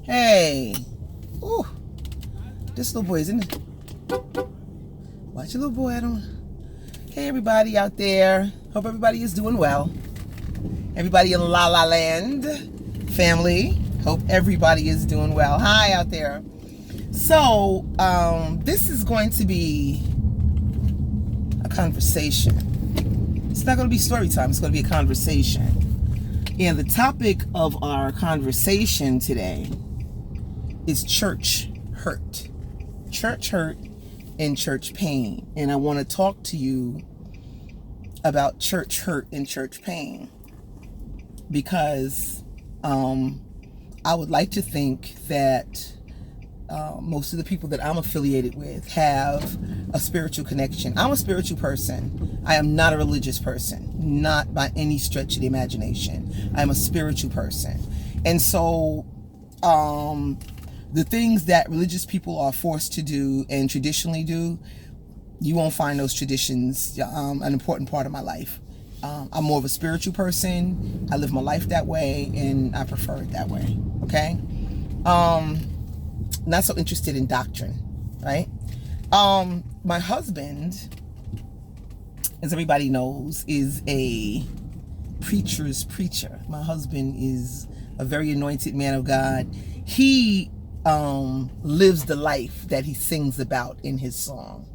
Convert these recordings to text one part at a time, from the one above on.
Hey. Ooh. This little boy, isn't it? Watch your little boy, Adam. Hey, everybody out there. Hope everybody is doing well. Everybody in La La Land family. Hope everybody is doing well. Hi out there. So, this is going to be a conversation. It's not going to be story time. It's going to be a conversation. And the topic of our conversation today is church hurt. Church hurt and church pain. And I want to talk to you about church hurt and church pain because I would like to think that most of the people that I'm affiliated with have a spiritual connection. I'm a spiritual person. I am not a religious person, not by any stretch of the imagination. I'm a spiritual person. And so the things that religious people are forced to do and traditionally do, you won't find those traditions an important part of my life. I'm more of a spiritual person. I live my life that way, and I prefer it that way. Okay? Not so interested in doctrine, right? My husband, as everybody knows, is a preacher's preacher. My husband is a very anointed man of God. He lives the life that he sings about in his song.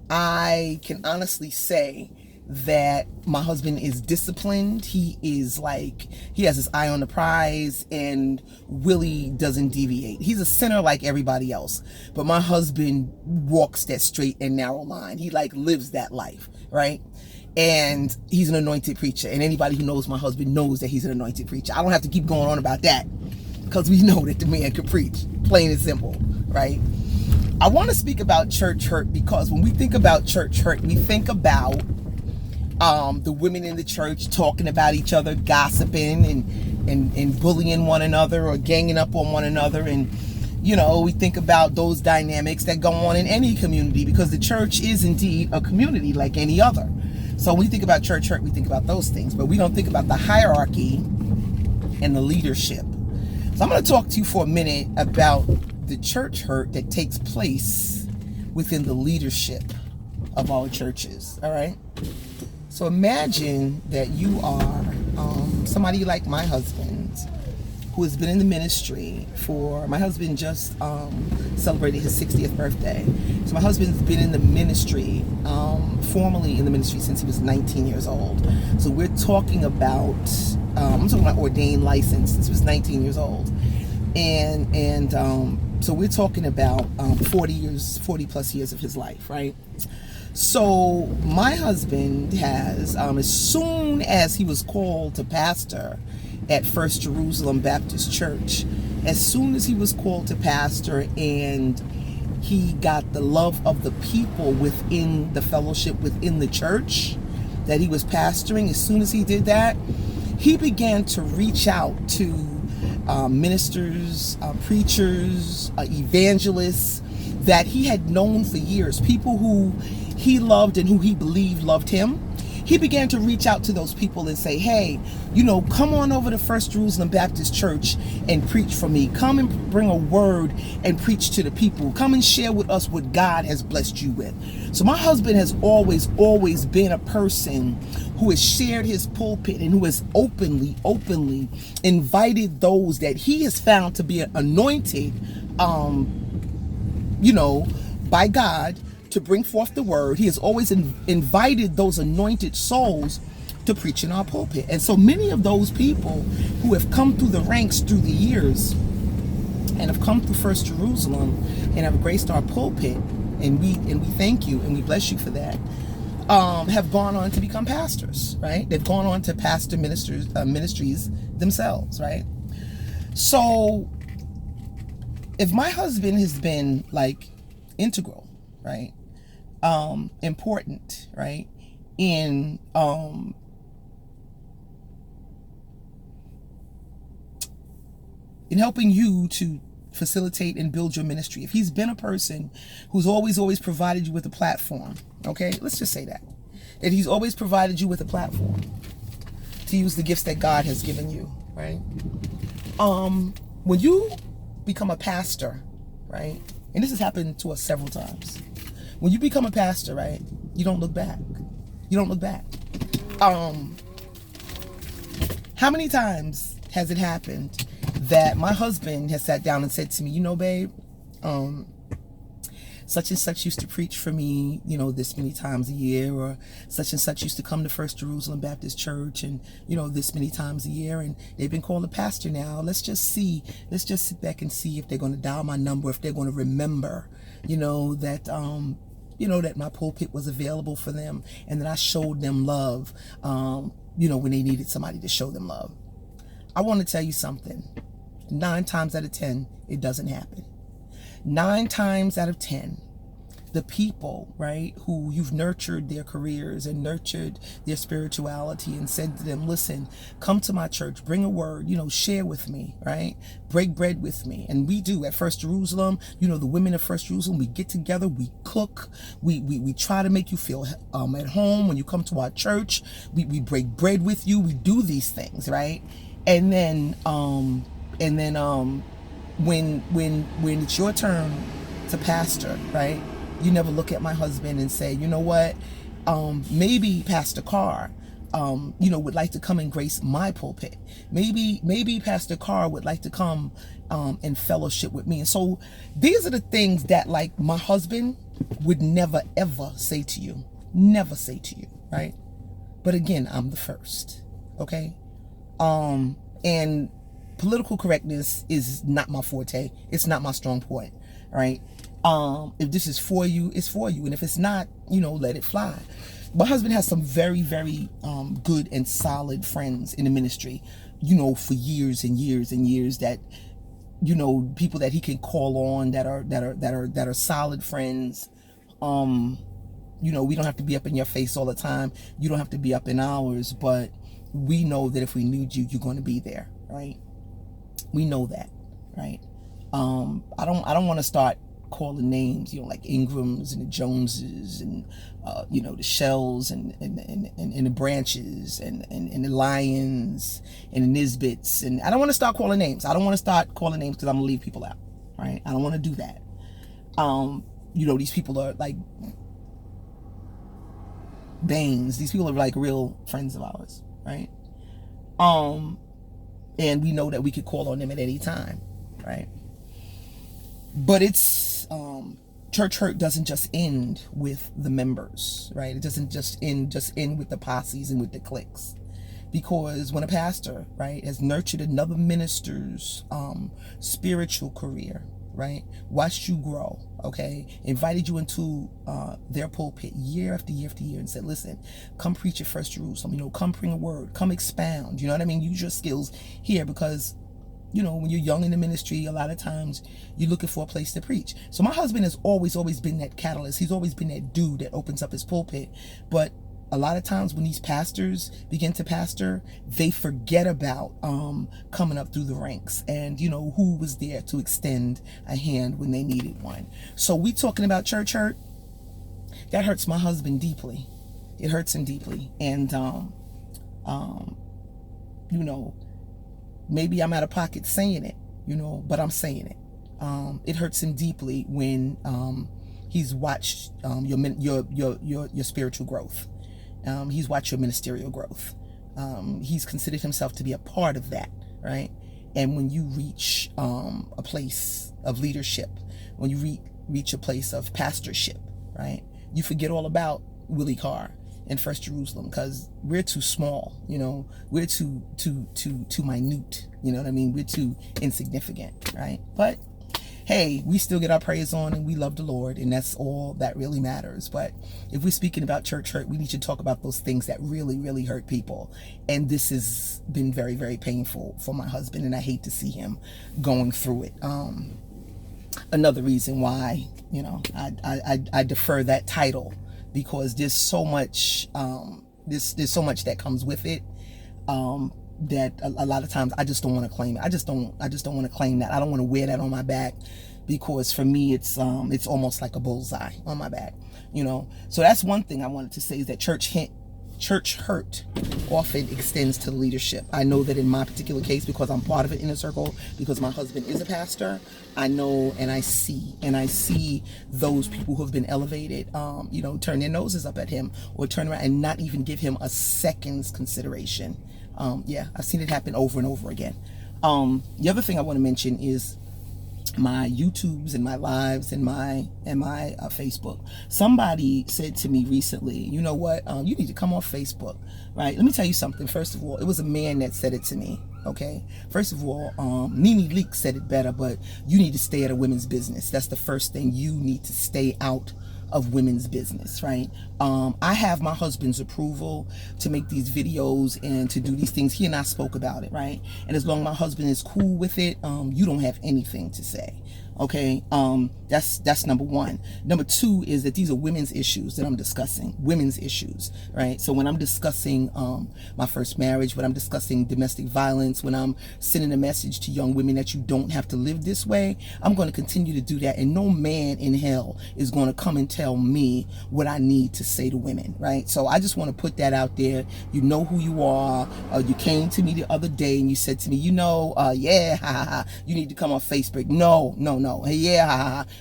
I can honestly say that my husband is disciplined. He has his eye on the prize and really doesn't deviate. He's a sinner like everybody else, but my husband walks that straight and narrow line. He lives that life, right? And he's an anointed preacher, and anybody who knows my husband knows that he's an anointed preacher. I don't have to keep going on about that because we know that the man can preach, plain and simple, right? I want to speak about church hurt because when we think about church hurt, we think about the women in the church talking about each other, gossiping and bullying one another or ganging up on one another. And, we think about those dynamics that go on in any community because the church is indeed a community like any other. So when we think about church hurt, we think about those things, but we don't think about the hierarchy and the leadership. So I'm going to talk to you for a minute about the church hurt that takes place within the leadership of our churches. All right. So imagine that you are somebody like my husband, who has been in the ministry my husband just celebrated his 60th birthday. So my husband's been in the ministry, formally in the ministry since he was 19 years old. So we're talking about, I'm talking about ordained license since he was 19 years old. And so we're talking about 40 plus years of his life, right? So my husband has, as soon as he was called to pastor at First Jerusalem Baptist Church, as soon as he was called to pastor and he got the love of the people within the fellowship, within the church that he was pastoring, as soon as he did that, he began to reach out to ministers, preachers, evangelists that he had known for years, people who he loved and who he believed loved him. He began to reach out to those people and say, hey, come on over to First Jerusalem Baptist Church and preach for me. Come and bring a word and preach to the people. Come and share with us what God has blessed you with. So my husband has always been a person who has shared his pulpit and who has openly invited those that he has found to be anointed, by God to bring forth the word. He has always invited those anointed souls to preach in our pulpit. And so many of those people who have come through the ranks through the years and have come through First Jerusalem and have graced our pulpit, and we thank you and we bless you for that, have gone on to become pastors, right? They've gone on to pastor ministries themselves, right? So if my husband has been integral, right? Important, right? In helping you to facilitate and build your ministry. If he's been a person who's always provided you with a platform, okay? Let's just say that he's always provided you with a platform to use the gifts that God has given you, right? When you become a pastor, right? And this has happened to us several times. When you become a pastor, right, you don't look back. You don't look back. How many times has it happened that my husband has sat down and said to me, you know, babe, such and such used to preach for me, you know, this many times a year, or such and such used to come to First Jerusalem Baptist Church, and, you know, this many times a year, and they've been called a pastor now. Let's just sit back and see if they're going to dial my number, if they're going to remember, you know, that my pulpit was available for them, and that I showed them love, you know, when they needed somebody to show them love. I want to tell you something. 9 times out of 10, it doesn't happen. 9 times out of 10, the people, right, who you've nurtured their careers and nurtured their spirituality and said to them, listen, come to my church, bring a word, you know, share with me, right? Break bread with me. And we do at First Jerusalem, you know, the women of First Jerusalem, we get together, we cook, we try to make you feel at home when you come to our church. We break bread with you. We do these things, right? And then when it's your turn to pastor, right, you never look at my husband and say, you know what, maybe Pastor Carr, you know, would like to come and grace my pulpit. Maybe Pastor Carr would like to come and fellowship with me. And so these are the things that, like, my husband would never, ever say to you. Never say to you, right? But again, I'm the first, okay? And political correctness is not my forte. It's not my strong point, right? If this is for you, it's for you. And if it's not, you know, let it fly. My husband has some very, very good and solid friends in the ministry, you know, for years and years and years, that, you know, people that he can call on that are solid friends. You know, we don't have to be up in your face all the time. You don't have to be up in ours, but we know that if we need you, you're going to be there, right? We know that, right? I don't want to start calling names, you know, like Ingrams and the Joneses and you know, the Shells and the Branches and the Lions and the Nisbets, and I don't want to start calling names. I don't want to start calling names because I'm gonna leave people out, right? I don't want to do that. You know, these people are like Baines. These people are like real friends of ours, right? And we know that we could call on them at any time, right? But it's church hurt doesn't just end with the members, right? It doesn't just end with the posses and with the cliques. Because when a pastor, right, has nurtured another minister's spiritual career, right, watched you grow, okay, invited you into their pulpit year after year after year and said, listen, come preach at First Jerusalem, you know, come bring a word, come expound, you know what I mean? Use your skills here, because, you know, when you're young in the ministry, a lot of times you're looking for a place to preach. So my husband has always been that catalyst. He's always been that dude that opens up his pulpit. But a lot of times when these pastors begin to pastor, they forget about coming up through the ranks and, you know, who was there to extend a hand when they needed one. So we talking about church hurt. That hurts my husband deeply. It hurts him deeply. And, you know, maybe I'm out of pocket saying it, you know, but I'm saying it. It hurts him deeply when he's watched your spiritual growth. He's watched your ministerial growth. He's considered himself to be a part of that, right? And when you reach a place of leadership, when you reach a place of pastorship, right, you forget all about Willie Carr and First Jerusalem, because we're too small, you know, we're too minute, you know what I mean? We're too insignificant, right? But hey, we still get our praise on and we love the Lord, and that's all that really matters. But if we're speaking about church hurt, we need to talk about those things that really, really hurt people. And this has been very, very painful for my husband, and I hate to see him going through it. Another reason why, you know, I defer that title, because there's so much there's so much that comes with it, that a lot of times I just don't want to claim it. I just don't want to claim that. I don't want to wear that on my back, because for me it's almost like a bullseye on my back, you know. So that's one thing I wanted to say, is that church church hurt often extends to leadership. I know that in my particular case, because I'm part of an inner circle, because my husband is a pastor, I know and I see those people who have been elevated, turn their noses up at him or turn around and not even give him a second's consideration. I've seen it happen over and over again. The other thing I want to mention is my YouTubes and my lives and my Facebook. Somebody said to me recently, you know what, you need to come off Facebook, right? Let me tell you something. First of all, it was a man that said it to me. Okay, first of all, Nene Leak said it better, but you need to stay out of women's business. That's the first thing. You need to stay out of women's business, right? I have my husband's approval to make these videos and to do these things. He and I spoke about it, right? And as long as my husband is cool with it, you don't have anything to say. Okay, that's number one. Number two is that these are women's issues that I'm discussing. Women's issues, right? So when I'm discussing my first marriage, when I'm discussing domestic violence, when I'm sending a message to young women that you don't have to live this way, I'm going to continue to do that. And no man in hell is going to come and tell me what I need to say to women, right? So I just want to put that out there. You know who you are. You came to me the other day and you said to me, you need to come on Facebook. No.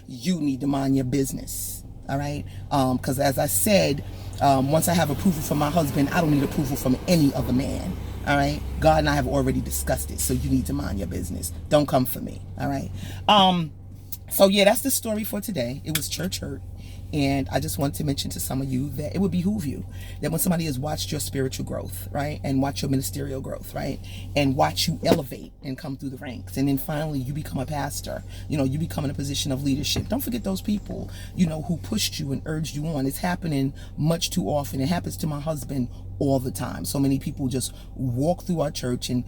You need to mind your business. All right, because as I said, once I have approval from my husband, I don't need approval from any other man. All right, God and I have already discussed it, so you need to mind your business. Don't come for me. All right. So yeah, that's the story for today. It was church hurt. And I just want to mention to some of you that it would behoove you that when somebody has watched your spiritual growth, right, and watch your ministerial growth, right, and watch you elevate and come through the ranks, and then finally you become a pastor, you become in a position of leadership. Don't forget those people, who pushed you and urged you on. It's happening much too often. It happens to my husband all the time. So many people just walk through our church and,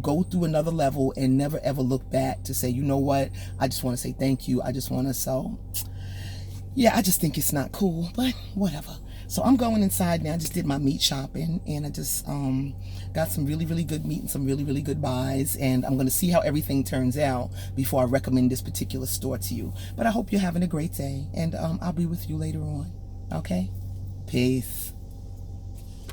go through another level and never ever look back to say, you know what, I just want to say thank you. I just want to I just think it's not cool, but whatever. So I'm going inside now. I just did my meat shopping and I just got some really, really good meat and some really, really good buys. And I'm going to see how everything turns out before I recommend this particular store to you. But I hope you're having a great day and I'll be with you later on. Okay? Peace.